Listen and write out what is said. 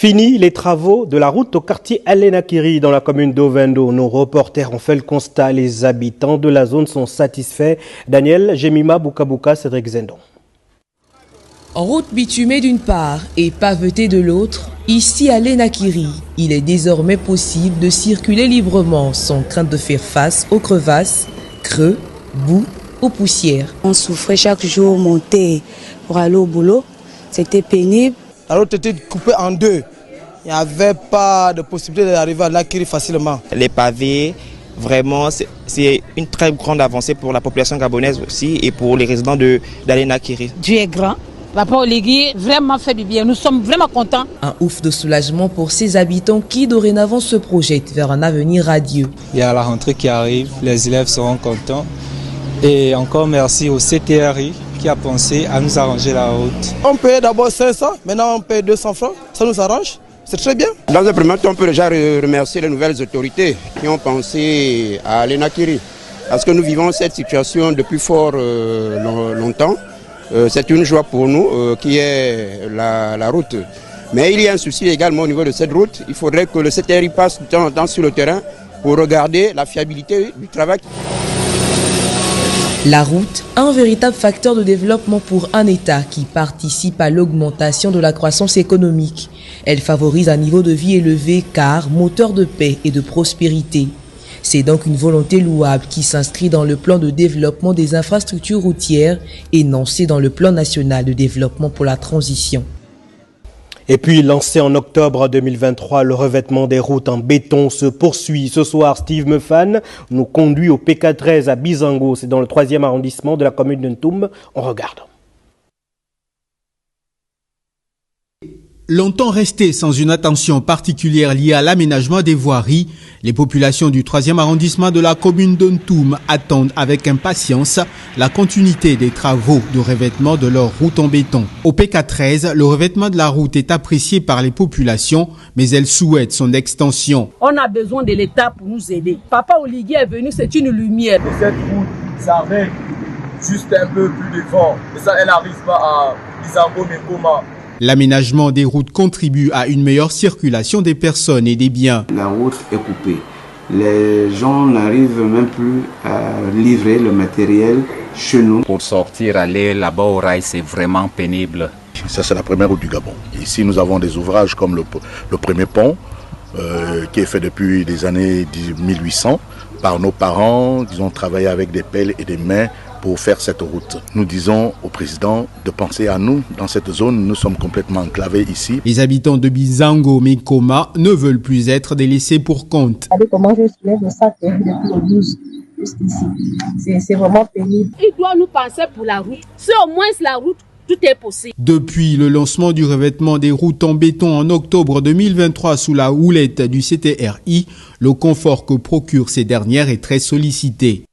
Fini les travaux de la route au quartier Alenakiri dans la commune d'Ovendo. Nos reporters ont fait le constat. Les habitants de la zone sont satisfaits. Daniel Jemima Bukabuka, Cédric Zendon. Route bitumée d'une part et pavetée de l'autre, ici à Alenakiri, il est désormais possible de circuler librement sans crainte de faire face aux crevasses, creux, boue, aux poussières. On souffrait chaque jour monter pour aller au boulot. C'était pénible. La route était coupée en deux. Il n'y avait pas de possibilité d'arriver à Lakiri facilement. Les pavés, vraiment, c'est une très grande avancée pour la population gabonaise aussi et pour les résidents d'Alenakiri. Dieu est grand. Papa Oligui vraiment fait du bien. Nous sommes vraiment contents. Un ouf de soulagement pour ces habitants qui dorénavant se projettent vers un avenir radieux. Il y a la rentrée qui arrive, les élèves seront contents. Et encore merci au CTRI qui a pensé à nous arranger la route. On payait d'abord 500, maintenant on paye 200 francs. Ça nous arrange, c'est très bien. Dans un premier temps, on peut déjà remercier les nouvelles autorités qui ont pensé à Alenakiri. Parce que nous vivons cette situation depuis fort longtemps. C'est une joie pour nous qui est la route. Mais il y a un souci également au niveau de cette route. Il faudrait que le CTRI passe de temps en temps sur le terrain pour regarder la fiabilité du travail. La route, un véritable facteur de développement pour un État qui participe à l'augmentation de la croissance économique. Elle favorise un niveau de vie élevé car moteur de paix et de prospérité. C'est donc une volonté louable qui s'inscrit dans le plan de développement des infrastructures routières énoncé dans le plan national de développement pour la transition. Et puis, lancé en octobre 2023, le revêtement des routes en béton se poursuit. Ce soir, Steve Mefan nous conduit au PK13 à Bizango. C'est dans le 3e arrondissement de la commune de Ntoum. On regarde. Longtemps resté sans une attention particulière liée à l'aménagement des voiries, les populations du 3e arrondissement de la commune de Ntoum attendent avec impatience la continuité des travaux de revêtement de leur route en béton. Au PK13, le revêtement de la route est apprécié par les populations, mais elles souhaitent son extension. On a besoin de l'État pour nous aider. Papa Oligui est venu, c'est une lumière. Et cette route s'arrête juste un peu plus devant. Et ça, elle n'arrive pas à Bizango Mekoma. L'aménagement des routes contribue à une meilleure circulation des personnes et des biens. La route est coupée. Les gens n'arrivent même plus à livrer le matériel chez nous. Pour sortir, aller là-bas au rail, c'est vraiment pénible. Ça, c'est la première route du Gabon. Ici, nous avons des ouvrages comme le premier pont, qui est fait depuis les années 1800 par nos parents. Ils ont travaillé avec des pelles et des mains pour faire cette route. Nous disons au président de penser à nous dans cette zone. Nous sommes complètement enclavés ici. Les habitants de Bizango Mekoma ne veulent plus être délaissés pour compte. Regardez comment je soulève le sac depuis le 12 jusqu'ici. C'est vraiment pénible. Il doit nous penser pour la route. Si au moins la route, tout est possible. Depuis le lancement du revêtement des routes en béton en octobre 2023 sous la houlette du CTRI, le confort que procure ces dernières est très sollicité.